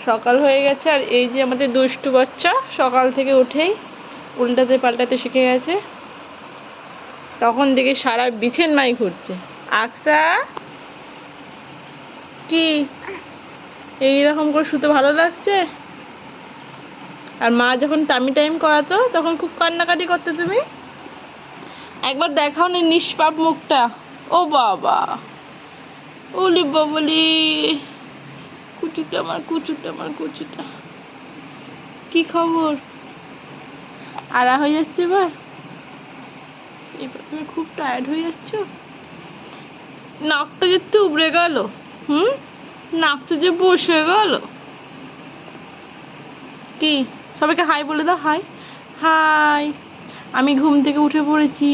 সকাল হয়ে গেছে, আর এই যে আমাদের দুষ্টু বাচ্চা সকাল থেকে উঠেই উল্টাতে পাল্টাতে শিখে গেছে। তখন দেখে সারা বিছানায় ঘুরছে। আকসা কি এইরকম করে শুতে ভালো লাগছে? আর মা যখন টামি টাইম করাতো তখন খুব কান্নাকাটি করতে তুমি? একবার দেখাও নি নিষ্পাপ মুখটা। ও বাবা, ওলি বাবলি, কুচুটা আমার, কুচুটা আমার, কুচুটা। কি খবর? আড়া হয়ে যাচ্ছে এবার? এবার তুমি খুব টায়ার্ড হয়ে যাচ্ছ। নাকটা যে তুবড়ে গেল, নাকটা যে বসে গেল। কি সবাইকে হাই বলে দাও, হাই হাই। আমি ঘুম থেকে উঠে পড়েছি,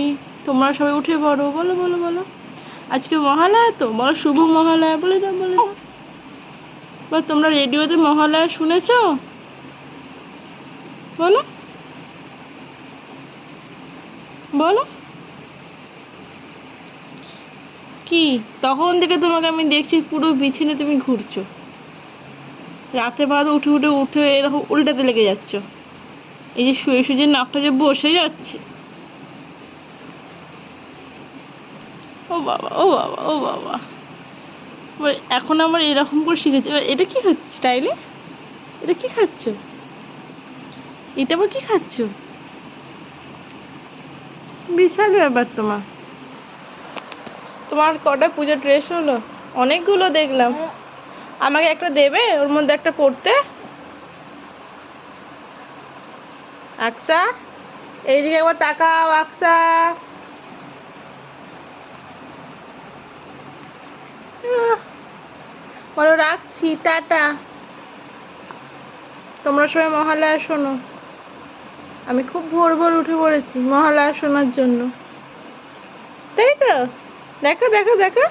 তোমরা সবাই উঠে পড়ো। বলো বলো বলো, আজকে মহালয়া তো, বলো শুভ মহালয়া বলে দাও বলে দাও। বা তোমরা রেডিওতে মহালয়া শুনেছো? বলো বলো। কি তখন থেকে তোমাকে আমি দেখছি পুরো বিছানে তুমি ঘুরছো, রাতে বাদ উঠে উঠে উঠে এরকম উল্টাতে লেগে যাচ্ছ। এই যে শুয়ে শুয়ে নাকটা যে বসে যাচ্ছে। ও বাবা ও বাবা ও বাবা, এখন আবার এরকম করে শিখেছে। এটা কি হচ্ছে স্টাইলে? এটা কি খাচ্ছ? এটা আবার কি খাচ্ছ? বিশাল ব্যাপার। তোমার কটা পুজোর ড্রেস হলো? অনেকগুলো দেখলাম। আমাকে একটা দেবে, ওর মধ্যে একটা পরতে। আকসা এইদিকে একবার তাকাও। আকসা বলো রাখছি, টাটা। তোমরা সবাই মহালয়া শোনো। আমি খুব ভোর ভোর উঠে পড়েছি মহালয়া শোনার জন্য, তাই তো? দেখো দেখো দেখো।